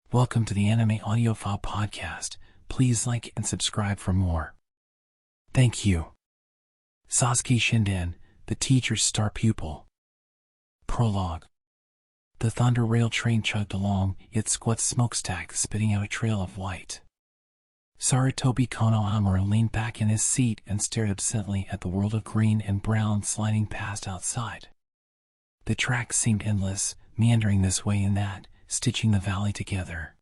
Welcome to the Anime Audiophile Podcast. Please like and subscribe for more. Thank you. Sasuke Shinden, the teacher's star pupil. Prologue. The Thunder Rail train chugged along, its squat smokestack spitting out a trail of white. Sarutobi Konohamaru leaned back in his seat and stared absently at the world of green and brown sliding past outside. The track seemed endless, meandering this way and that, stitching the valley together.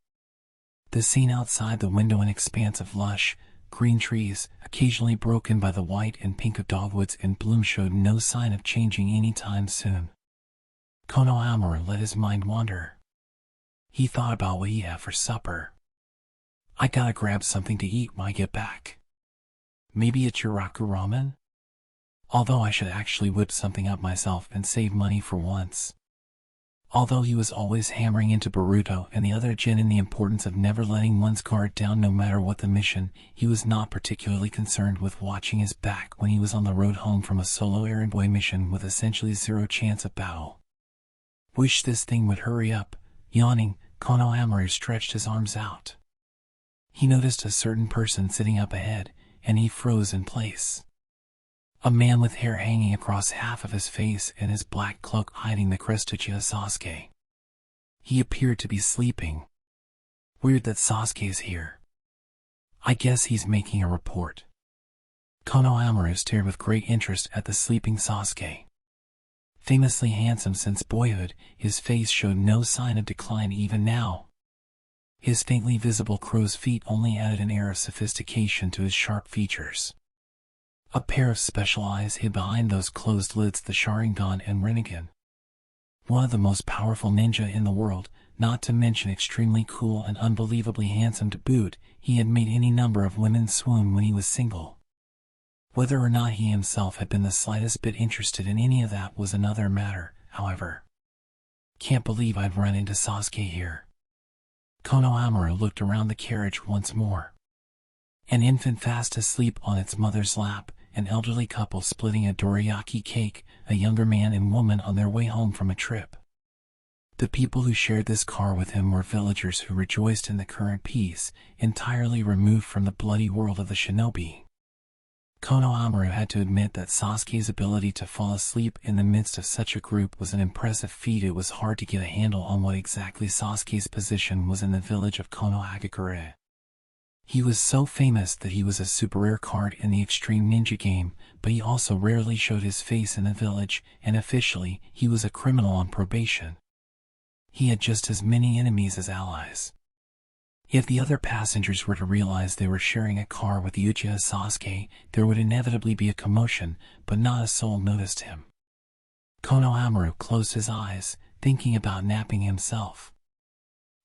The scene outside the window, an expanse of lush, green trees, occasionally broken by the white and pink of dogwoods in bloom, showed no sign of changing any time soon. Konohamaru let his mind wander. He thought about what he'd have for supper. I gotta grab something to eat when I get back. Maybe a Chiraku ramen? Although I should actually whip something up myself and save money for once. Although he was always hammering into Boruto and the other genin the importance of never letting one's guard down no matter what the mission, he was not particularly concerned with watching his back when he was on the road home from a solo errand boy mission with essentially zero chance of battle. Wish this thing would hurry up. Yawning, Konohamaru stretched his arms out. He noticed a certain person sitting up ahead, and he froze in place. A man with hair hanging across half of his face and his black cloak hiding the crest of Sasuke. He appeared to be sleeping. Weird that Sasuke's here. I guess he's making a report. Konohamaru stared with great interest at the sleeping Sasuke. Famously handsome since boyhood, his face showed no sign of decline even now. His faintly visible crow's feet only added an air of sophistication to his sharp features. A pair of special eyes hid behind those closed lids the Sharingan and Rinnegan. One of the most powerful ninja in the world, not to mention extremely cool and unbelievably handsome to boot, he had made any number of women swoon when he was single. Whether or not he himself had been the slightest bit interested in any of that was another matter, however. Can't believe I'd run into Sasuke here. Konohamaru looked around the carriage once more. An infant fast asleep on its mother's lap, an elderly couple splitting a dorayaki cake, a younger man and woman on their way home from a trip. The people who shared this car with him were villagers who rejoiced in the current peace, entirely removed from the bloody world of the shinobi. Konohamaru had to admit that Sasuke's ability to fall asleep in the midst of such a group was an impressive feat. It was hard to get a handle on what exactly Sasuke's position was in the village of Konohagakure. He was so famous that he was a super rare card in the Extreme Ninja game, but he also rarely showed his face in the village, and officially, he was a criminal on probation. He had just as many enemies as allies. If the other passengers were to realize they were sharing a car with Uchiha Sasuke, there would inevitably be a commotion, but not a soul noticed him. Konohamaru closed his eyes, thinking about napping himself.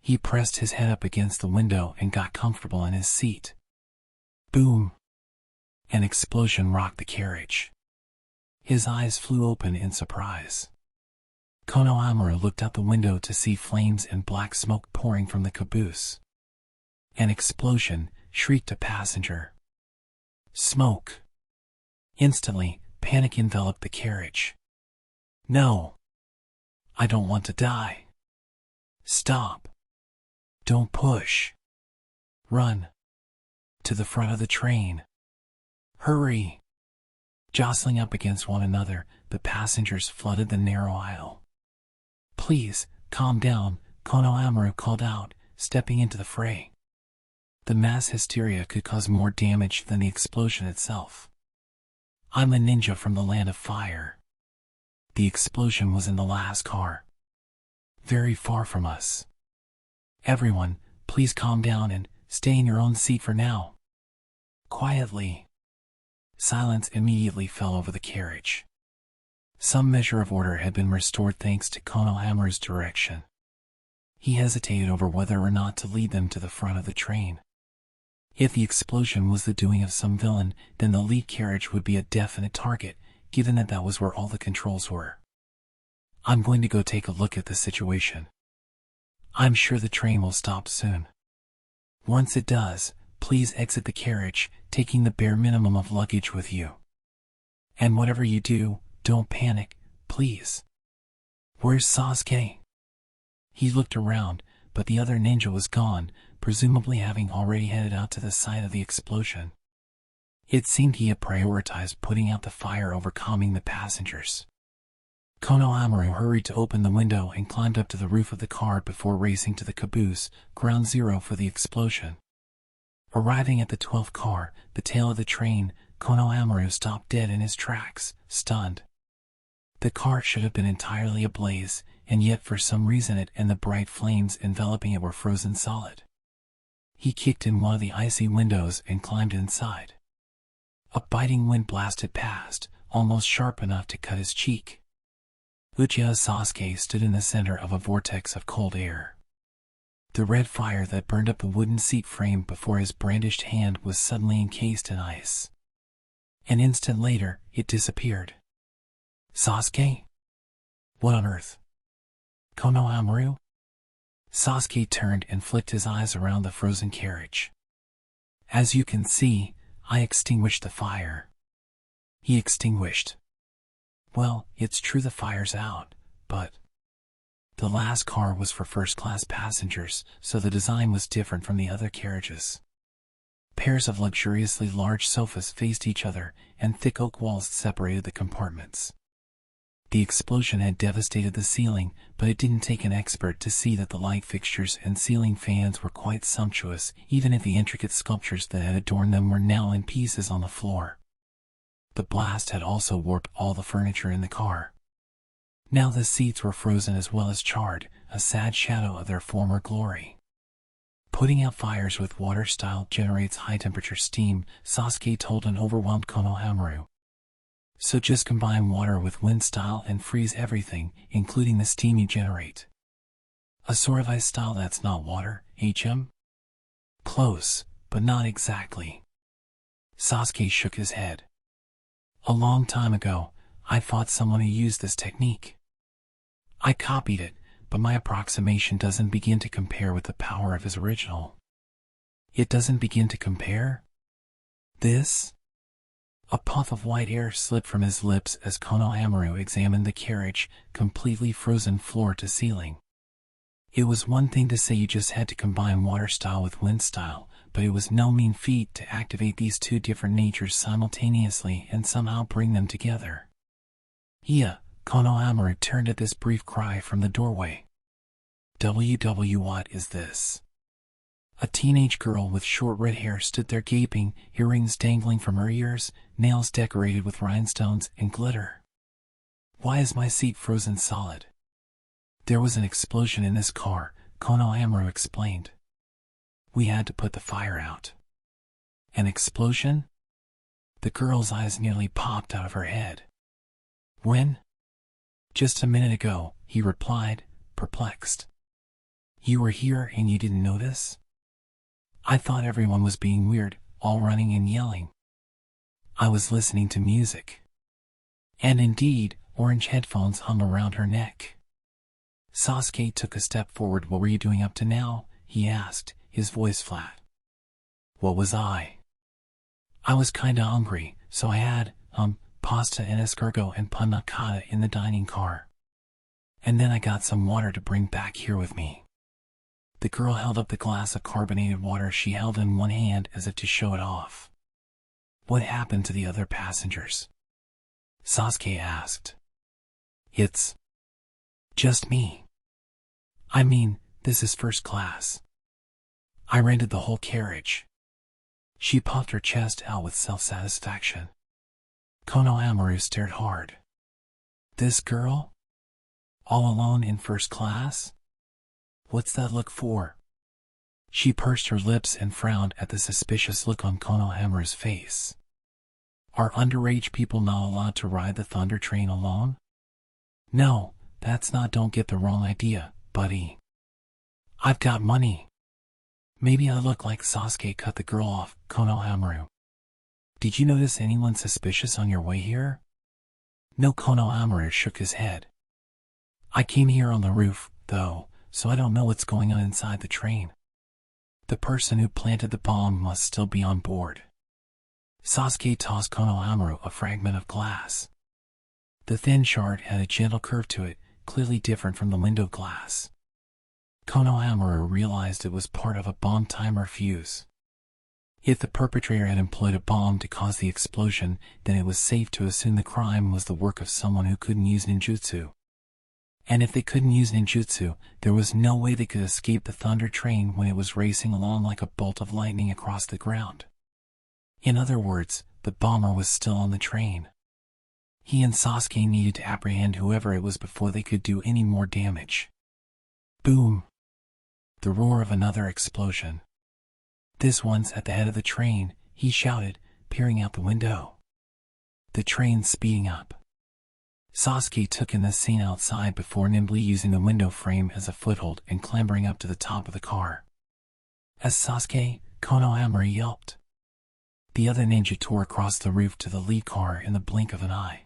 He pressed his head up against the window and got comfortable in his seat. Boom! An explosion rocked the carriage. His eyes flew open in surprise. Konohamaru looked out the window to see flames and black smoke pouring from the caboose. An explosion, shrieked a passenger. Smoke! Instantly, panic enveloped the carriage. No! I don't want to die. Stop! Don't push. Run. To the front of the train. Hurry. Jostling up against one another, the passengers flooded the narrow aisle. Please, calm down, Konohamaru called out, stepping into the fray. The mass hysteria could cause more damage than the explosion itself. I'm a ninja from the land of fire. The explosion was in the last car. Very far from us. Everyone, please calm down and stay in your own seat for now. Quietly. Silence immediately fell over the carriage. Some measure of order had been restored thanks to Konohamaru's direction. He hesitated over whether or not to lead them to the front of the train. If the explosion was the doing of some villain, then the lead carriage would be a definite target, given that that was where all the controls were. I'm going to go take a look at the situation. I'm sure the train will stop soon. Once it does, please exit the carriage, taking the bare minimum of luggage with you. And whatever you do, don't panic, please. Where's Sasuke? He looked around, but the other ninja was gone, presumably having already headed out to the site of the explosion. It seemed he had prioritized putting out the fire over calming the passengers. Konohamaru hurried to open the window and climbed up to the roof of the car before racing to the caboose, ground zero for the explosion. Arriving at the 12th car, the tail of the train, Konohamaru stopped dead in his tracks, stunned. The car should have been entirely ablaze, and yet for some reason it and the bright flames enveloping it were frozen solid. He kicked in one of the icy windows and climbed inside. A biting wind blasted past, almost sharp enough to cut his cheek. Uchiha Sasuke stood in the center of a vortex of cold air. The red fire that burned up the wooden seat frame before his brandished hand was suddenly encased in ice. An instant later, it disappeared. Sasuke? What on earth? Konohamaru? Sasuke turned and flicked his eyes around the frozen carriage. As you can see, I extinguished the fire. He extinguished. Well, it's true the fire's out, but the last car was for first-class passengers, so the design was different from the other carriages. Pairs of luxuriously large sofas faced each other, and thick oak walls separated the compartments. The explosion had devastated the ceiling, but it didn't take an expert to see that the light fixtures and ceiling fans were quite sumptuous, even if the intricate sculptures that had adorned them were now in pieces on the floor. The blast had also warped all the furniture in the car. Now the seats were frozen as well as charred, a sad shadow of their former glory. Putting out fires with water style generates high-temperature steam, Sasuke told an overwhelmed Konohamaru. So just combine water with wind style and freeze everything, including the steam you generate. A sort of ice style that's not water, HM? Close, but not exactly. Sasuke shook his head. A long time ago, I fought someone who used this technique. I copied it, but my approximation doesn't begin to compare with the power of his original. It doesn't begin to compare? This? A puff of white air slipped from his lips as Konohamaru examined the carriage, completely frozen floor to ceiling. It was one thing to say you just had to combine water style with wind style, but it was no mean feat to activate these two different natures simultaneously and somehow bring them together. Iya, Konohamaru turned at this brief cry from the doorway. What is this? A teenage girl with short red hair stood there gaping, earrings dangling from her ears, nails decorated with rhinestones and glitter. Why is my seat frozen solid? There was an explosion in this car, Konohamaru explained. We had to put the fire out. An explosion? The girl's eyes nearly popped out of her head. When? Just a minute ago, he replied, perplexed. You were here and you didn't notice? I thought everyone was being weird, all running and yelling. I was listening to music. And indeed, orange headphones hung around her neck. Sasuke took a step forward. What were you doing up to now? He asked, his voice flat. What was I? I was kinda hungry, so I had, pasta and escargot and panna cotta in the dining car. And then I got some water to bring back here with me. The girl held up the glass of carbonated water she held in one hand as if to show it off. What happened to the other passengers? Sasuke asked. It's just me. I mean, this is first class. I rented the whole carriage. She puffed her chest out with self-satisfaction. Konohamaru stared hard. This girl? All alone in first class? What's that look for? She pursed her lips and frowned at the suspicious look on Konohamaru's face. Are underage people not allowed to ride the Thunder Train alone? No, that's not. Don't get the wrong idea, buddy. I've got money. Maybe I look like Sasuke cut the girl off, Konohamaru. Did you notice anyone suspicious on your way here? No, Konohamaru shook his head. I came here on the roof, though, so I don't know what's going on inside the train. The person who planted the bomb must still be on board. Sasuke tossed Konohamaru a fragment of glass. The thin shard had a gentle curve to it, clearly different from the window glass. Konohamaru realized it was part of a bomb timer fuse. If the perpetrator had employed a bomb to cause the explosion, then it was safe to assume the crime was the work of someone who couldn't use ninjutsu. And if they couldn't use ninjutsu, there was no way they could escape the thunder train when it was racing along like a bolt of lightning across the ground. In other words, the bomber was still on the train. He and Sasuke needed to apprehend whoever it was before they could do any more damage. Boom! The roar of another explosion. This one's at the head of the train, he shouted, peering out the window. The train's speeding up. Sasuke took in the scene outside before nimbly using the window frame as a foothold and clambering up to the top of the car. As Sasuke, Konohamaru yelped. The other ninja tore across the roof to the lead car in the blink of an eye.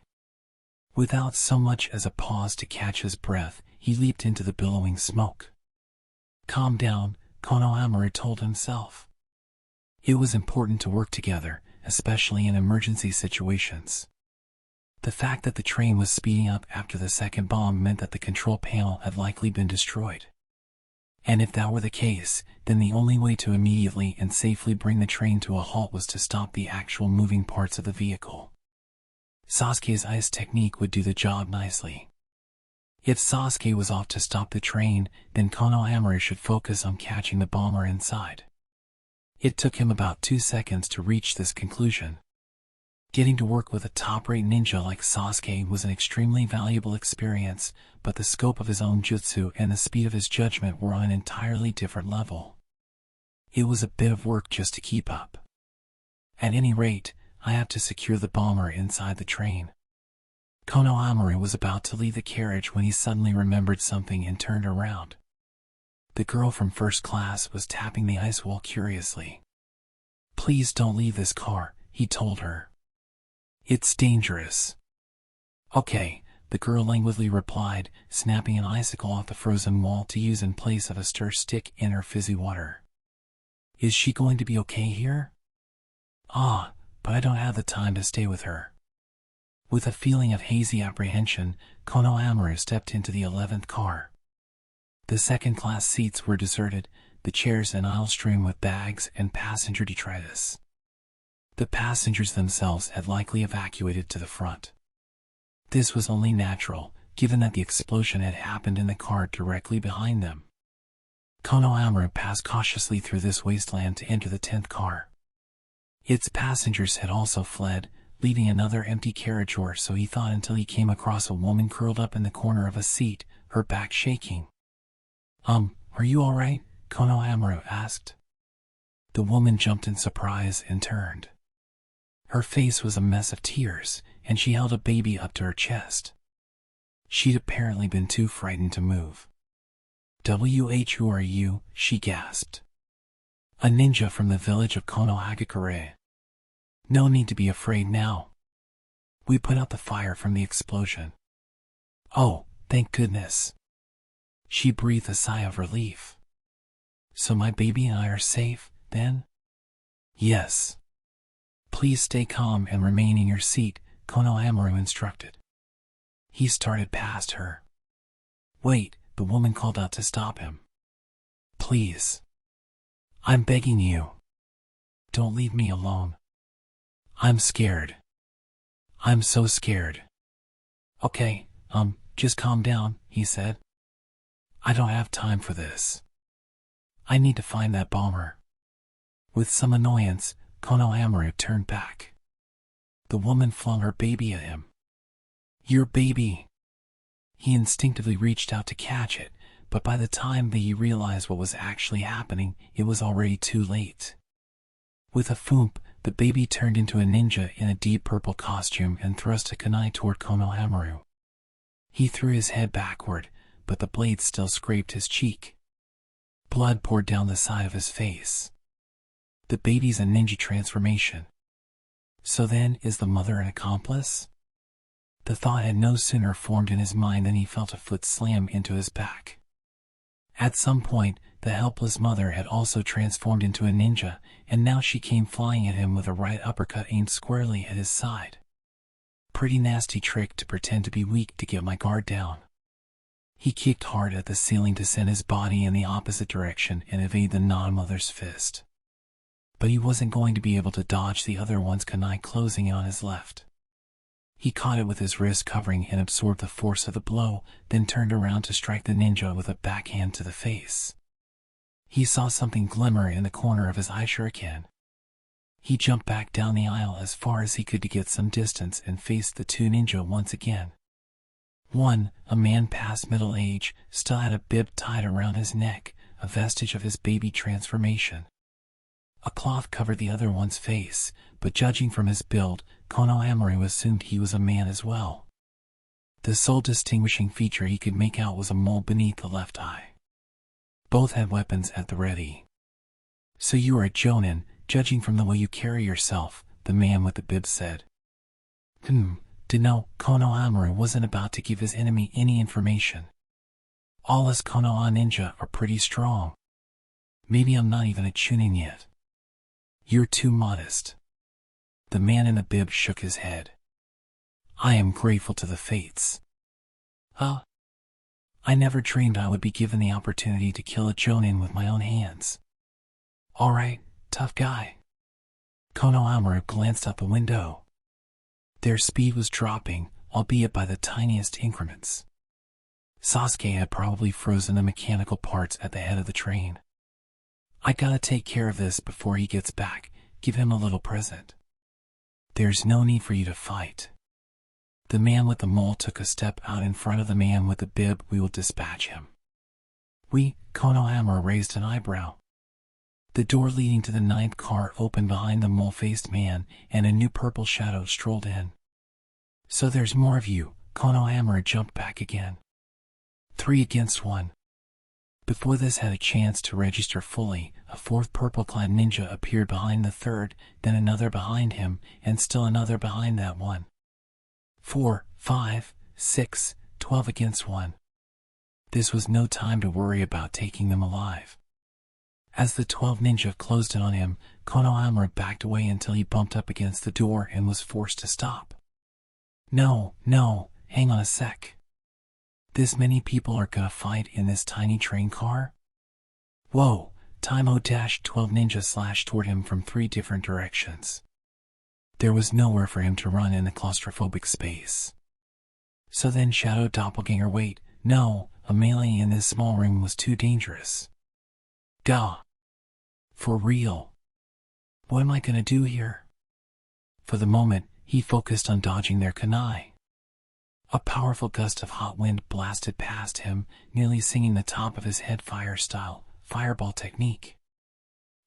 Without so much as a pause to catch his breath, he leaped into the billowing smoke. Calm down, Konohamaru told himself. It was important to work together, especially in emergency situations. The fact that the train was speeding up after the second bomb meant that the control panel had likely been destroyed. And if that were the case, then the only way to immediately and safely bring the train to a halt was to stop the actual moving parts of the vehicle. Sasuke's ice technique would do the job nicely. If Sasuke was off to stop the train, then Konohamaru should focus on catching the bomber inside. It took him about 2 seconds to reach this conclusion. Getting to work with a top-rate ninja like Sasuke was an extremely valuable experience, but the scope of his own jutsu and the speed of his judgment were on an entirely different level. It was a bit of work just to keep up. At any rate, I have to secure the bomber inside the train. Konohamaru was about to leave the carriage when he suddenly remembered something and turned around. The girl from first class was tapping the ice wall curiously. "Please don't leave this car," he told her. "It's dangerous." "Okay," the girl languidly replied, snapping an icicle off the frozen wall to use in place of a stir stick in her fizzy water. "Is she going to be okay here?" "Ah, but I don't have the time to stay with her." With a feeling of hazy apprehension, Konohamaru stepped into the 11th car. The second-class seats were deserted, the chairs and aisle strewn with bags and passenger detritus. The passengers themselves had likely evacuated to the front. This was only natural, given that the explosion had happened in the car directly behind them. Konohamaru passed cautiously through this wasteland to enter the 10th car. Its passengers had also fled, leaving another empty carriage, or so he thought, until he came across a woman curled up in the corner of a seat, her back shaking. Are you all right?" Konohamaru asked. The woman jumped in surprise and turned. Her face was a mess of tears, and she held a baby up to her chest. She'd apparently been too frightened to move. "Who are you?" she gasped. "A ninja from the village of Konohagakure. No need to be afraid now. We put out the fire from the explosion." "Oh, thank goodness." She breathed a sigh of relief. "So my baby and I are safe, then?" "Yes." "Please stay calm and remain in your seat," Konohamaru instructed. He started past her. "Wait," the woman called out to stop him. "Please. I'm begging you. Don't leave me alone. I'm scared. I'm so scared." "Okay, just calm down," he said. "I don't have time for this. I need to find that bomber." With some annoyance, Konohamaru turned back. The woman flung her baby at him. "Your baby!" He instinctively reached out to catch it, but by the time that he realized what was actually happening, it was already too late. With a thump, the baby turned into a ninja in a deep purple costume and thrust a kunai toward Konohamaru. He threw his head backward, but the blade still scraped his cheek. Blood poured down the side of his face. The baby's a ninja transformation. So then, is the mother an accomplice? The thought had no sooner formed in his mind than he felt a foot slam into his back. At some point, the helpless mother had also transformed into a ninja, and now she came flying at him with a right uppercut aimed squarely at his side. "Pretty nasty trick to pretend to be weak to get my guard down." He kicked hard at the ceiling to send his body in the opposite direction and evade the non-mother's fist. But he wasn't going to be able to dodge the other one's kunai closing on his left. He caught it with his wrist covering and absorbed the force of the blow, then turned around to strike the ninja with a backhand to the face. He saw something glimmer in the corner of his eye shuriken. He jumped back down the aisle as far as he could to get some distance and faced the two ninja once again. One, a man past middle age, still had a bib tied around his neck, a vestige of his baby transformation. A cloth covered the other one's face, but judging from his build, Konohamaru assumed he was a man as well. The sole distinguishing feature he could make out was a mole beneath the left eye. Both had weapons at the ready. "So you are a jonin, judging from the way you carry yourself," the man with the bib said. To know, Konohamaru wasn't about to give his enemy any information. All us Konoha ninja are pretty strong. Maybe I'm not even a chunin yet. You're too modest. The man in the bib shook his head. I am grateful to the fates. I never dreamed I would be given the opportunity to kill a jonin with my own hands. Alright, tough guy. Konohamaru glanced out the window. Their speed was dropping, albeit by the tiniest increments. Sasuke had probably frozen the mechanical parts at the head of the train. I gotta take care of this before he gets back, give him a little present. There's no need for you to fight. The man with the mole took a step out in front of the man with the bib. We will dispatch him. Konohamaru raised an eyebrow. The door leading to the 9th car opened behind the mole-faced man, and a new purple shadow strolled in. So there's more of you, Konohamaru jumped back again. 3 against 1. Before this had a chance to register fully, a 4th purple-clad ninja appeared behind the 3rd, then another behind him, and still another behind that one. 4, 5, 6, 12 against 1. This was no time to worry about taking them alive. As the 12 ninja closed in on him, Konohamaru backed away until he bumped up against the door and was forced to stop. No, hang on a sec. This many people are gonna fight in this tiny train car? Whoa, Taimo-12 ninja slashed toward him from 3 different directions. There was nowhere for him to run in the claustrophobic space. So then Shadow Doppelganger, wait, no, a melee in this small room was too dangerous. Gah. For real. What am I gonna do here? For the moment, he focused on dodging their kunai. A powerful gust of hot wind blasted past him, nearly singing the top of his head fire-style, fireball technique.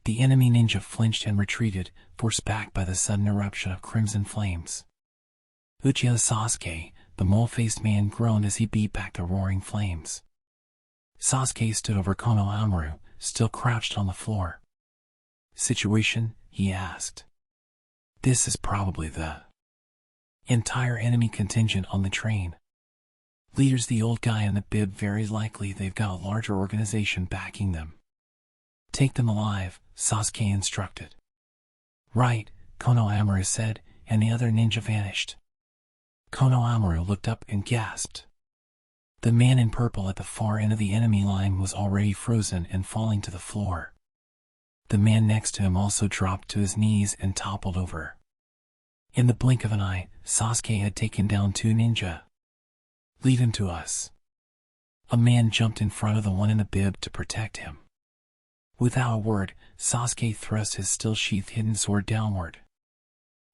The enemy ninja flinched and retreated, forced back by the sudden eruption of crimson flames. Uchiha Sasuke, the mole-faced man, groaned as he beat back the roaring flames. Sasuke stood over Konohamaru, still crouched on the floor. Situation? He asked. This is probably the entire enemy contingent on the train. Leader's the old guy in the bib. Very likely they've got a larger organization backing them. Take them alive, Sasuke instructed. Right, Konohamaru said, and the other ninja vanished. Konohamaru looked up and gasped. The man in purple at the far end of the enemy line was already frozen and falling to the floor. The man next to him also dropped to his knees and toppled over. In the blink of an eye, Sasuke had taken down 2 ninja. Leave him to us. A man jumped in front of the one in the bib to protect him. Without a word, Sasuke thrust his still sheathed hidden sword downward.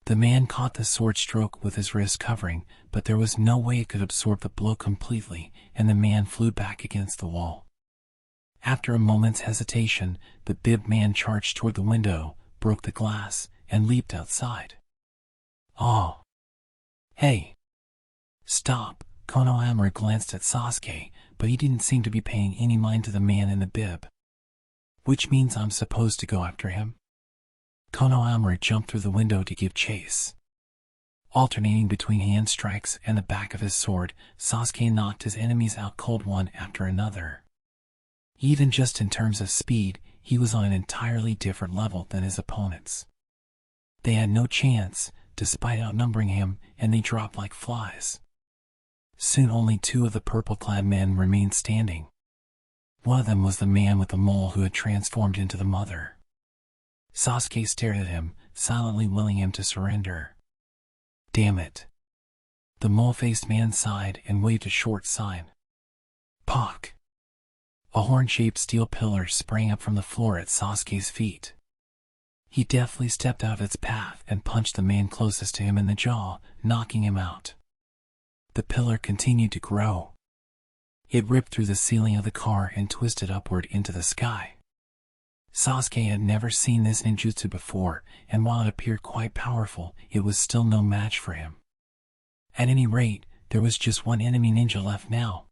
The man caught the sword stroke with his wrist covering, but there was no way it could absorb the blow completely, and the man flew back against the wall. After a moment's hesitation, the bib man charged toward the window, broke the glass, and leaped outside. Oh. Hey. Stop. Konohamaru glanced at Sasuke, but he didn't seem to be paying any mind to the man in the bib. Which means I'm supposed to go after him? Konohamaru jumped through the window to give chase. Alternating between hand strikes and the back of his sword, Sasuke knocked his enemies out cold one after another. Even just in terms of speed, he was on an entirely different level than his opponents. They had no chance, despite outnumbering him, and they dropped like flies. Soon only two of the purple-clad men remained standing. One of them was the man with the mole who had transformed into the mother. Sasuke stared at him, silently willing him to surrender. Damn it. The mole-faced man sighed and waved a short sign. Pock! A horn-shaped steel pillar sprang up from the floor at Sasuke's feet. He deftly stepped out of its path and punched the man closest to him in the jaw, knocking him out. The pillar continued to grow. It ripped through the ceiling of the car and twisted upward into the sky. Sasuke had never seen this ninjutsu before, and while it appeared quite powerful, it was still no match for him. At any rate, there was just one enemy ninja left now.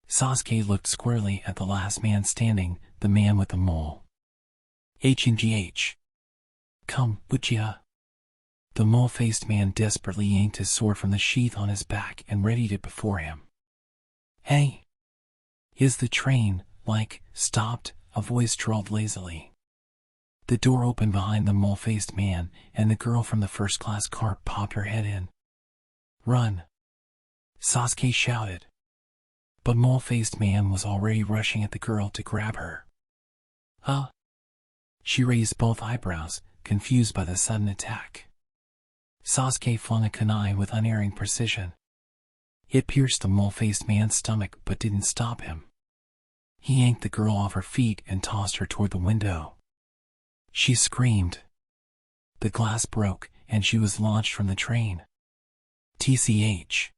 Sasuke looked squarely at the last man standing, the man with the mole. H&GH. Come, Uchiha. The mole-faced man desperately yanked his sword from the sheath on his back and readied it before him. Hey! Is the train, stopped? A voice drawled lazily. The door opened behind the mole-faced man, and the girl from the first-class car popped her head in. Run! Sasuke shouted. But mole-faced man was already rushing at the girl to grab her. Huh? She raised both eyebrows, confused by the sudden attack. Sasuke flung a kunai with unerring precision. It pierced the mole-faced man's stomach but didn't stop him. He yanked the girl off her feet and tossed her toward the window. She screamed. The glass broke, and she was launched from the train. TCH.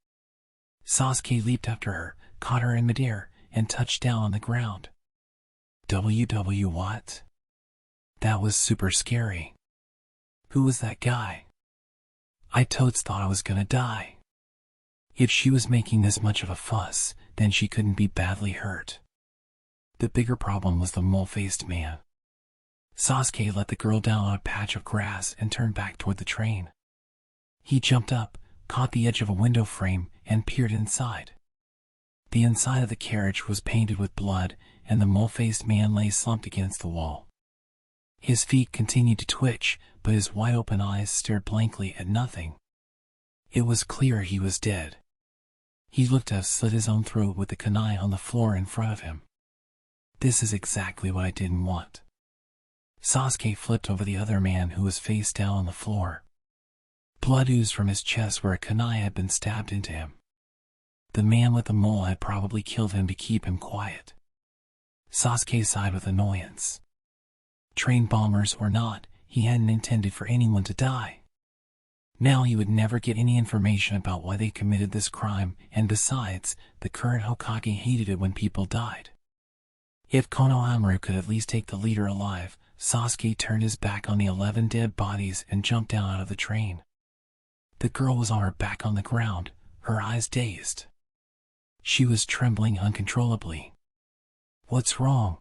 Sasuke leaped after her, caught her in midair, and touched down on the ground. WW what? That was super scary. Who was that guy? I totes thought I was gonna die. If she was making this much of a fuss, then she couldn't be badly hurt. The bigger problem was the mole-faced man. Sasuke let the girl down on a patch of grass and turned back toward the train. He jumped up, caught the edge of a window frame, and peered inside. The inside of the carriage was painted with blood, and the mole-faced man lay slumped against the wall. His feet continued to twitch, but his wide-open eyes stared blankly at nothing. It was clear he was dead. He looked to have slit his own throat with the kunai on the floor in front of him. This is exactly what I didn't want. Sasuke flipped over the other man who was face down on the floor. Blood oozed from his chest where a kunai had been stabbed into him. The man with the mole had probably killed him to keep him quiet. Sasuke sighed with annoyance. Train bombers or not, he hadn't intended for anyone to die. Now he would never get any information about why they committed this crime, and besides, the current Hokage hated it when people died. If Konohamaru could at least take the leader alive, Sasuke turned his back on the 11 dead bodies and jumped down out of the train. The girl was on her back on the ground, her eyes dazed. She was trembling uncontrollably. What's wrong?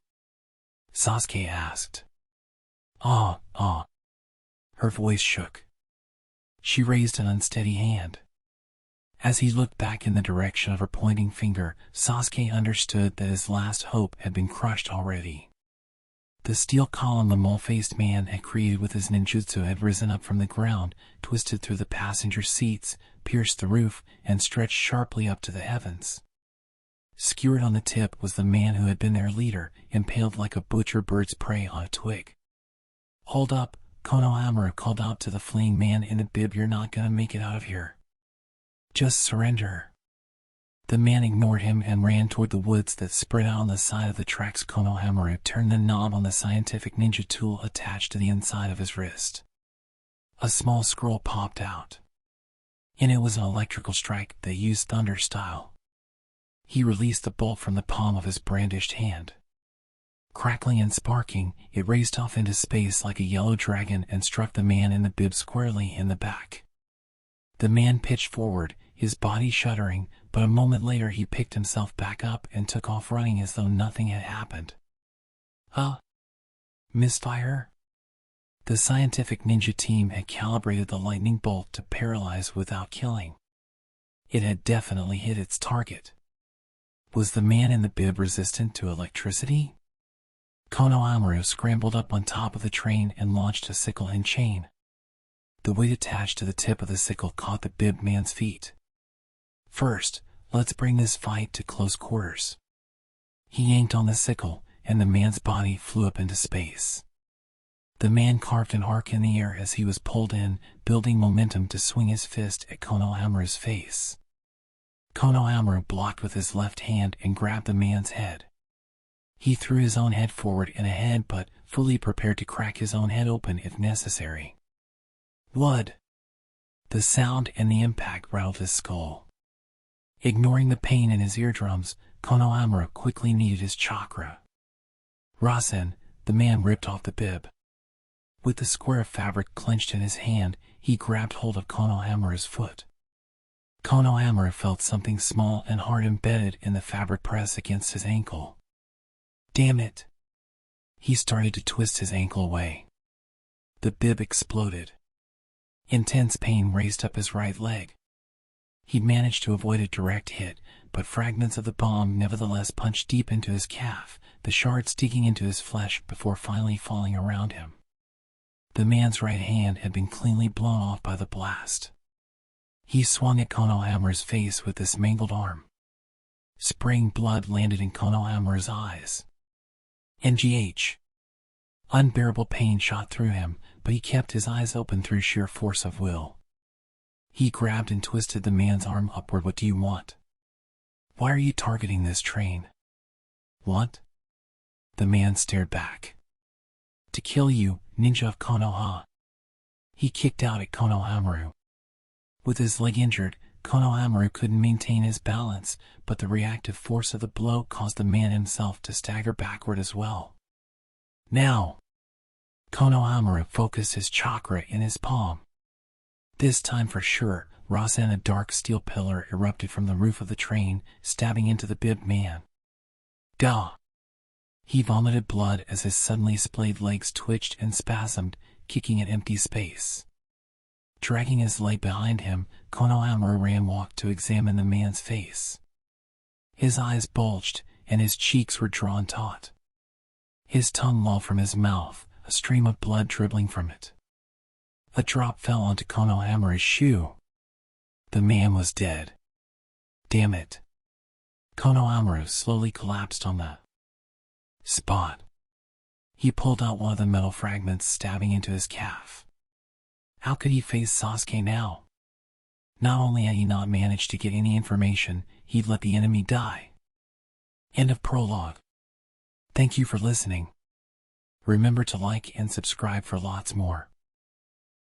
Sasuke asked. Ah. Her voice shook. She raised an unsteady hand. As he looked back in the direction of her pointing finger, Sasuke understood that his last hope had been crushed already. The steel column the mole-faced man had created with his ninjutsu had risen up from the ground, twisted through the passenger seats, pierced the roof, and stretched sharply up to the heavens. Skewered on the tip was the man who had been their leader, impaled like a butcher bird's prey on a twig. Hold up, Konohamaru called out to the fleeing man in the bib. You're not gonna make it out of here. Just surrender. The man ignored him and ran toward the woods that spread out on the side of the tracks. Konohamaru turned the knob on the scientific ninja tool attached to the inside of his wrist. A small scroll popped out. In it was an electrical strike that used thunder style. He released the bolt from the palm of his brandished hand. Crackling and sparking, it raced off into space like a yellow dragon and struck the man in the bib squarely in the back. The man pitched forward, his body shuddering, but a moment later he picked himself back up and took off running as though nothing had happened. Misfire? The scientific ninja team had calibrated the lightning bolt to paralyze without killing. It had definitely hit its target. Was the man in the bib resistant to electricity? Konohamaru scrambled up on top of the train and launched a sickle and chain. The weight attached to the tip of the sickle caught the bib man's feet. First, Let's bring this fight to close quarters. He yanked on the sickle, and the man's body flew up into space. The man carved an arc in the air as he was pulled in, building momentum to swing his fist at Konohamaru's face. Konohamaru blocked with his left hand and grabbed the man's head. He threw his own head forward in a headbutt, fully prepared to crack his own head open if necessary. Blood! The sound and the impact rattled his skull. Ignoring the pain in his eardrums, Konohamaru quickly kneaded his chakra. Rasen, the man ripped off the bib. With the square of fabric clenched in his hand, he grabbed hold of Konohamaru's foot. Konohamaru felt something small and hard embedded in the fabric press against his ankle. Damn it! He started to twist his ankle away. The bib exploded. Intense pain raced up his right leg. He managed to avoid a direct hit, but fragments of the bomb nevertheless punched deep into his calf, the shards digging into his flesh before finally falling around him. The man's right hand had been cleanly blown off by the blast. He swung at Konohamaru's face with this mangled arm. Spraying blood landed in Konohamaru's eyes. NGH. Unbearable pain shot through him, but he kept his eyes open through sheer force of will. He grabbed and twisted the man's arm upward. What do you want? Why are you targeting this train? What? The man stared back. To kill you, ninja of Konoha. He kicked out at Konohamaru. With his leg injured, Konohamaru couldn't maintain his balance, but the reactive force of the blow caused the man himself to stagger backward as well. Now! Konohamaru focused his chakra in his palm. This time for sure, Rasen, a dark steel pillar erupted from the roof of the train, stabbing into the bibbed man. Gah! He vomited blood as his suddenly splayed legs twitched and spasmed, kicking at empty space. Dragging his leg behind him, Konohamaru ran walked to examine the man's face. His eyes bulged, and his cheeks were drawn taut. His tongue lolled from his mouth, a stream of blood dribbling from it. A drop fell onto Konohamaru's shoe. The man was dead. Damn it. Konohamaru slowly collapsed on the spot. He pulled out one of the metal fragments, stabbing into his calf. How could he face Sasuke now? Not only had he not managed to get any information, he'd let the enemy die. End of prologue. Thank you for listening. Remember to like and subscribe for lots more.